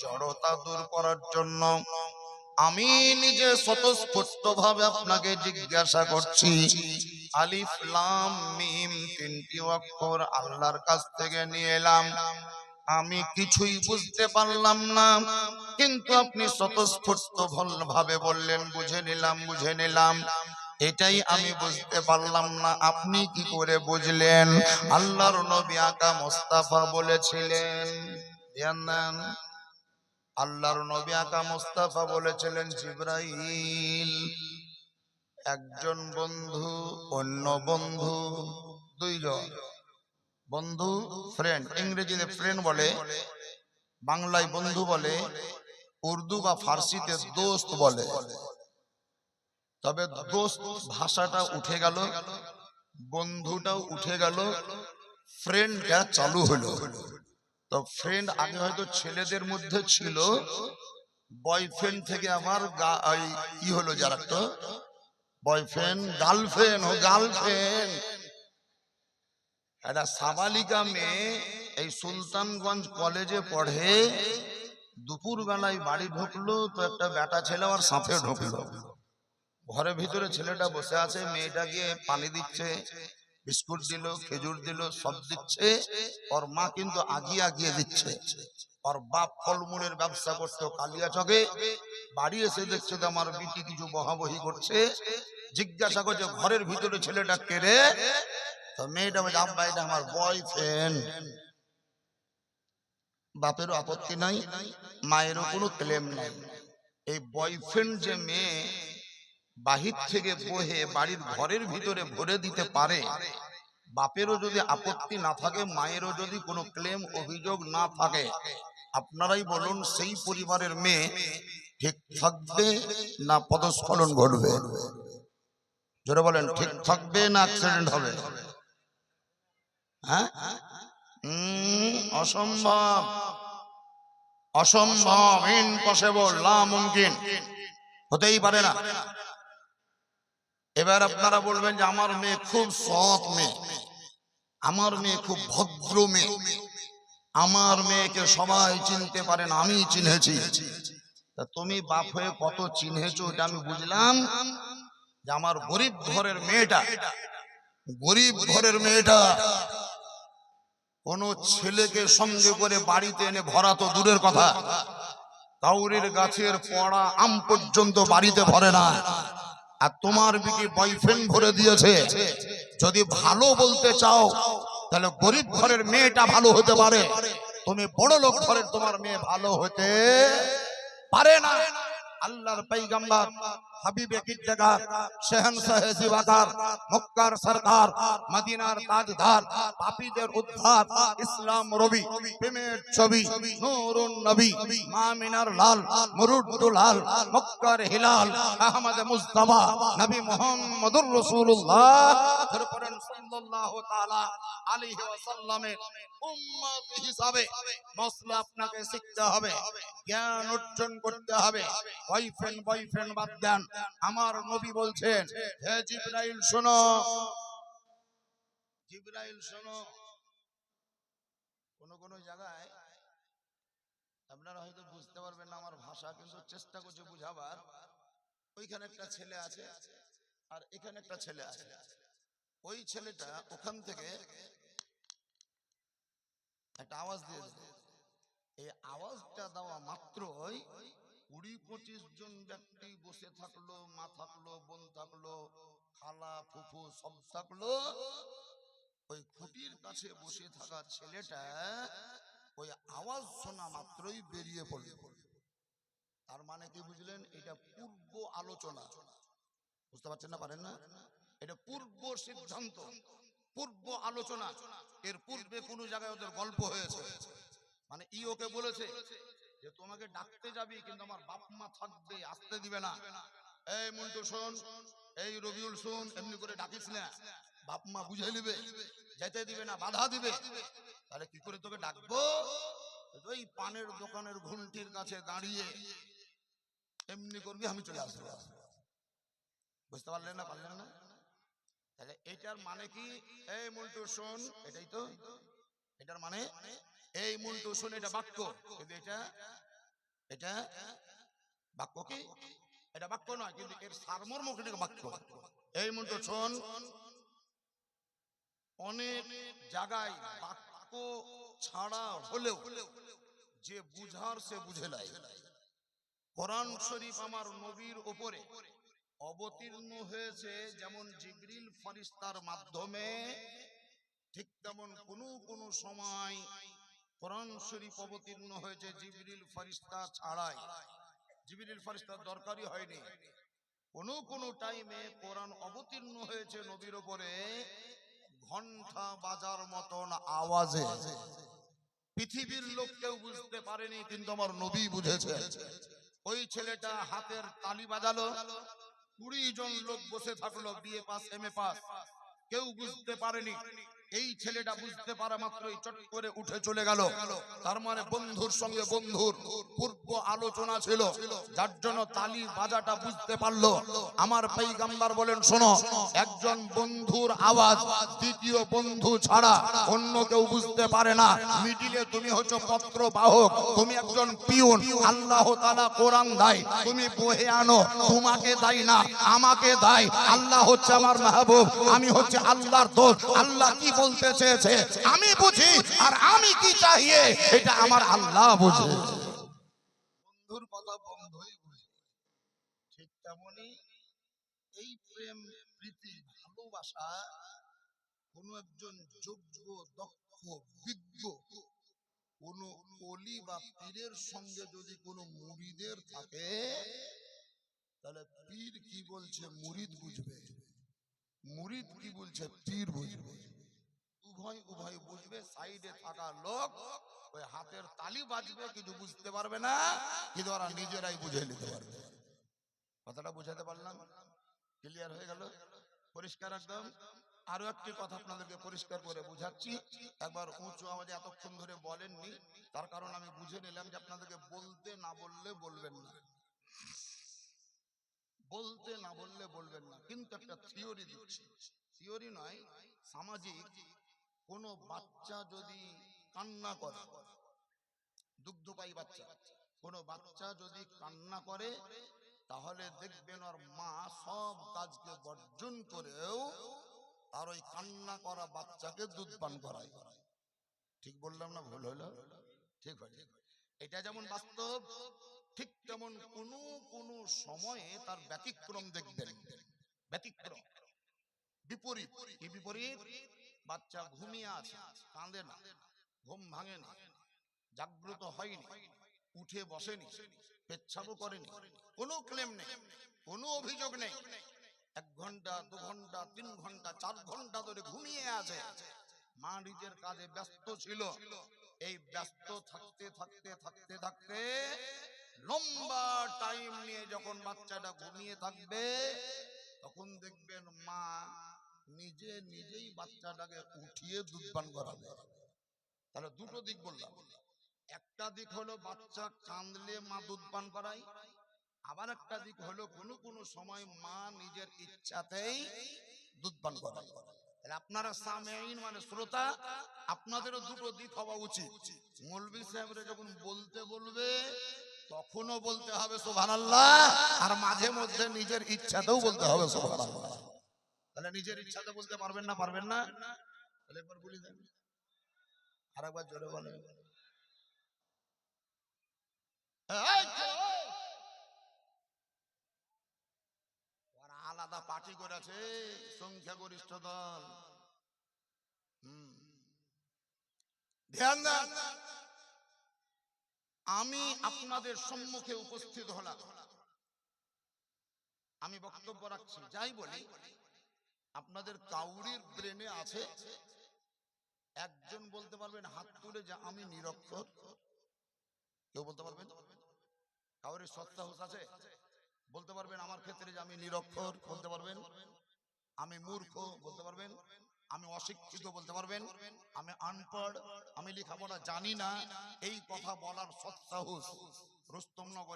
জড়তা দূর করার জন্য আমি নিজে স্বতঃস্ফূর্ত ভাবে আপনাকে জিজ্ঞাসা করছি, আলিফ লাম মিম তিনটি অক্ষর আল্লাহর কাছ থেকে নিয়ে এলাম, আমি কিছুই বুঝতে পারলাম না, কিন্তু আপনি স্বতঃস্ফূর্ত ভাবে বললেন বুঝে নিলাম বুঝে নিলাম। এটাই আমি বুঝতে পারলাম না, আপনি কি করে বুঝলেন? আল্লাহর নবী আকা মুস্তাফা বলেছিলেন, ধ্যান দেন, আল্লাহর নবী আকা মুস্তাফা বলেছিলেন, জিবরাইল একজন বন্ধু, অন্য বন্ধু, দুইজন বন্ধু, ফ্রেন্ড, ইংরেজিতে ফ্রেন্ড বলে, বাংলায় বন্ধু বলে, উর্দু বা ফার্সিতে দোস্ত বলে। তবে দোস্ত ভাষাটা উঠে গেল, বন্ধুটাও উঠে গেল, ফ্রেন্ডটা চালু হলো। তো ফ্রেন্ড আগে হয়তো ছেলেদের মধ্যে ছিল, বয়ফ্রেন্ড থেকে আমার কি হলো, যারা তো বয়ফ্রেন্ড, গার্লফ্রেন্ড, ও গার্লফ্রেন্ড। একটা সাবালিকা মেয়ে এই সুলতানগঞ্জ কলেজে পড়ে, দুপুর বেলায় বাড়ি ঢুকলো তো একটা বেটা ছেলে আর সাথে ঢুকলো। ঘরের ভিতরে ছেলেটা বসে আছে, মেয়েটা গিয়ে পানি দিচ্ছে, বিস্কুট দিল, খেজুর দিল, সব দিচ্ছে। ওর মা কিন্তু আগিয়ে আগিয়ে দিচ্ছে। ওর বাপ ফলমূলের ব্যবসা করতো কালিয়াচকে, বাড়ি এসে দেখছে তো আমার বিটি কিছু বহাবহি করছে, জিজ্ঞাসা করছে ঘরের ভিতরে ছেলেটা কে রে? তো মেয়েটা বলছে আব্বা এটা আমার বয়ফ্রেন্ড। বাপেরও আপত্তি নাই, মায়েরও কোনো ক্লেম নাই। এই বয়ফ্রেন্ড যে মেয়ে বাহির থেকে বহে বাড়ির ঘরের ভিতরে ভরে দিতে পারে, বাপেরও যদি আপত্তি না থাকে, মায়েরও যদি কোনো ক্লেম অভিযোগ না থাকে, আপনারাই বলুন সেই পরিবারের মেয়ে ঠিক থাকবে না পদস্খলন ঘটবে? জোরে বলেন, ঠিক থাকবে না অ্যাক্সিডেন্ট হবে? হ্যাঁ, অসম্ভব, অসম্ভব, ইম্পসিবল, নামুমকিন, হতেই পারে না। এবার আপনারা বলবেন যে আমার মেয়ে খুব সৎ মেয়ে, আমার মেয়ে খুব ভদ্র মেয়ে, আমার মেয়েকে সবাই চিনতে পারেন, আমি চিনেছি। তা তুমি বাপ হয়ে কত চিনেছো এটা আমি বুঝলাম, যে আমার গরিব ঘরের মেয়েটা, গরিব ঘরের মেয়েটা কোন ছেলেকে সঙ্গে করে বাড়িতে এনে ভরা তো দূরের কথা, কাউরির গাছের পড়া আম পর্যন্ত বাড়িতে ভরে না। আর তোমার বিটি বয়ফ্রেন্ড ভরে দিয়েছে। যদি ভালো বলতে চাও তাহলে গরিব ঘরের মেয়েটা ভালো হতে পারে, তুমি বড় লোক ঘরের তোমার মেয়ে ভালো হতে পারে না। আল্লাহর পয়গম্বর হাবিবে কিদ্দার শাহনশাহ জিবাকার মক্কার সরদার মদিনার তাজদার পাপীদের উদ্ধার ইসলাম রবি প্রেমের ছবি নূরুন নবী মামিনার লাল মুরুদ্দুল লাল মক্কার হিলাল আহমদ মুস্তাফা নবী মুহাম্মদুর রাসূলুল্লাহ সাল্লাল্লাহু তাআলা আলাইহি ওয়াসাল্লামের উম্মত হিসাবে মসলা আপনাকে শিখতে হবে, জ্ঞান অর্জন করতে হবে। বয়ফ্রেন্ড বয়ফ্রেন্ড বাদ দেন, আমার নবী বলছেন হে জিবরাইল শোনো, জিবরাইল শোনো। কোন কোন জায়গায় আপনারা হয়তো বুঝতে পারবেন না আমার ভাষা, কিন্তু চেষ্টা করছি বুঝাবার। ওইখানে একটা ছেলে আছে আর এখানে একটা ছেলে আছে, ওই ছেলেটা ওখান থেকে একটা আওয়াজ দিয়ে দিল, এই আওয়াজটা দেওয়া মাত্রই 20-25 জন ব্যক্তি বসে থাকলো, মা থাকলো, বোন থাকলো, খালা ফুফু সব থাকলো। ওই খুঁটির কাছে বসে থাকা ছেলেটা ওই আওয়াজ শোনা মাত্রই বেরিয়ে পড়ল। তার মানে কি বুঝলেন? এটা পূর্ব আলোচনা, বুঝতে পারছেন না? পারেন না? এটা পূর্ব সিদ্ধান্ত, পূর্ব আলোচনা। এর পূর্বে কোন জায়গায় ওদের গল্প হয়েছে, মানে ই ওকে বলেছে যে তোমাকে ডাকতে যাবি কিন্তু আমার বাপ মা থাকবে, আসতে দিবে না। এই মন্টু শোন, এই রবিউল শোন, এমনি করে ডাকিস না, বাপ মা বুঝে নিবে, যেতে দিবে না, বাধা দিবে। তাহলে কি করে তোকে ডাকবো? ওই পানের দোকানের ঘুলটির কাছে দাঁড়িয়ে এমনি করবি, আমি চলে আসবো। বুঝতে পারলেন না? পারলেন না? তাহলে এটার মানে কি? এই মন্টু শোন, এটাই তো এটার মানে। এই মন্টু শোন এটা বাক্য, কিন্তু এটা এটা বাক্য কি? এটা বাক্য নয়, কিন্তু এর সারমর্ম কিন্তু বাক্য। এই মন্ত্র শোন, অনেক জায়গায় বাক্য ছাড়া হলেও যে বুঝার সে বুঝে নাই। কোরআন শরীফ আমার নবীর উপরে অবতীর্ণ হয়েছে যেমন জিবরিল ফেরেশতার মাধ্যমে, ঠিক তেমন কোন সময় কোরআন শরীফ অবতীর্ণ হয়েছে জিবরিল ফেরেশতা ছাড়াই। জিবরিল ফেরেশতার দরকারই হয়নি। কোন টাইমে কোরআন অবতীর্ণ হয়েছে নবীর উপরে ঘন্টা বাজার মতন আওয়াজে। পৃথিবীর লোক কেউ বুঝতে পারেনি, কিন্তু আমার নবী বুঝেছে। ওই ছেলেটা হাতের তালি বাজালো, 20 জন লোক বসে থাকলো, বিএ পাস এমএ পাস, কেউ বুঝতে পারেনি। এই ছেলেটা বুঝতে পারা মাত্রই চট করে উঠে চলে গেল। তার মানে বন্ধুর সঙ্গে বন্ধুর পূর্ব আলোচনা ছিল, যার জন্য তালি বাজাটা বুঝতে পারলো। আমার পয়গম্বর বলেন, শোনো, একজন বন্ধুর আওয়াজ দ্বিতীয় বন্ধু ছাড়া অন্য কেউ বুঝতে পারে না। মিডিলে তুমি হচ্ছে পত্র বাহক, তুমি একজন পিয়ন। আল্লাহ তাআলা কোরআন দেয়, তুমি বহে আনো, তোমাকে দেয় না, আমাকে দেয়। আল্লাহ হচ্ছে আমার মাহবুব, আমি হচ্ছে আল্লাহর দোস্ত। আল্লাহ কি বলতে চেয়েছে আমি বুঝি, আর আমি কি চাইয়ে এটা আমার আল্লাহ বুঝে। বন্ধুর কথা বন্ধুই বুঝে। ঠিক তেমনি এই প্রেম প্রীতি ভালোবাসা কোন একজন যোগ্য দক্ষ বিজ্ঞ কোন ওলি বা পীরের সঙ্গে যদি কোন মুরিদের থাকে, তাহলে পীর কি বলছে মুরিদ বুঝবে, মুরিদ কি বলছে পীর বুঝবে। উভয় বুঝবে। সাইডে থাকা লোক ওই হাতের তালি বাজবে, কিছু বুঝতে পারবে না, কিন্তু ওরা নিজেরাই বুঝে নিতে পারবে। কথাটা বুঝাতে পারলাম? ক্লিয়ার হয়ে গেল? পরিষ্কার একদম। আরো একটি কথা আপনাদেরকে পরিষ্কার করে বুঝাচ্ছি। একবার উঁচু আওয়াজে এতক্ষণ ধরে বলেননি, তার কারণ আমি বুঝে নিলাম যে আপনাদেরকে বলতে না বললে বলবেন না, বলতে না বললে বলবেন না। কিন্তু একটা থিওরি দিচ্ছি, থিওরি নয়, সামাজিক। কোন বাচ্চা যদি কান্না করে, দুগ্ধপায়ী বাচ্চা, কোন বাচ্চা যদি কান্না করে, তাহলে দেখবেন ওর মা সব কাজকে বর্জন করেও আর ওই কান্না করা বাচ্চাকে দুধ পান করায়। ঠিক বললাম না ভুল হলো? ঠিক হয়ে এটা যেমন বাস্তব, ঠিক তেমন কোন সময়ে তার ব্যতিক্রম দেখবেন। ব্যতিক্রম, বিপরীত। কি বিপরীত? বাচ্চা ঘুমিয়ে আছে, কাঁদে না, ঘুম ভাঙে না, জাগ্রত হয়নি, উঠে বসেনি, পেচ্ছাবও করেনি, কোনো ক্লেম নেই, কোনো অভিযোগ নেই। 1 ঘন্টা 2 ঘন্টা 3 ঘন্টা 4 ঘন্টা ধরে ঘুমিয়ে আছে। মা নিজের কাজে ব্যস্ত ছিল। এই ব্যস্ত থাকতে থাকতে থাকতে থাকতে লম্বা টাইম নিয়ে যখন বাচ্চাটা ঘুমিয়ে থাকবে, তখন দেখবেন মা নিজেই বাচ্চাটাকে উঠিয়ে দুধ পান করাবে। তাহলে দুটো দিক বললাম। একটা দিক হলো বাচ্চা কাঁদলে মা দুধ পান করায়, আবার একটা দিক হলো কোন সময় মা নিজের ইচ্ছাতেই দুধ পান করায়। তাহলে আপনারা সামেঈন মানে শ্রোতা, আপনাদেরও দুটো দিক হওয়া উচিত। মৌলভী সাহেবরা যখন বলতে বলবে তখনও বলতে হবে সুবহানাল্লাহ, আর মাঝে মধ্যে নিজের ইচ্ছাতেও বলতে হবে সুবহানাল্লাহ। তাহলে নিজের ইচ্ছাতে বলতে পারবেন না? পারবেন না? তাহলে একবার বলি দেন, আর একবার জোরে বলেন। ওরা আলাদা পার্টি করেছে, সংখ্যাগরিষ্ঠ দল। ধ্যান দেন। আমি আপনাদের সম্মুখে উপস্থিত হলাম, আমি বক্তব্য রাখছি, যাই বলি, আপনাদের কাউরির ব্রেনে আছে একজন বলতে পারবেন হাত তুলে যে আমি নিরক্ষর? কেউ বলতে পারবেন? কাউরির সত্তাহুস আছে? বলতে পারবেন আমার ক্ষেত্রে যে আমি নিরক্ষর? বলতে পারবেন? আমি মূর্খ? বলতে পারবেন? আমি অশিক্ষিত? বলতে পারবেন? আমি আনপড়, আমি লেখাপড়া জানি না? এই কথা বলার সত্তাহুস রুস্তম নগর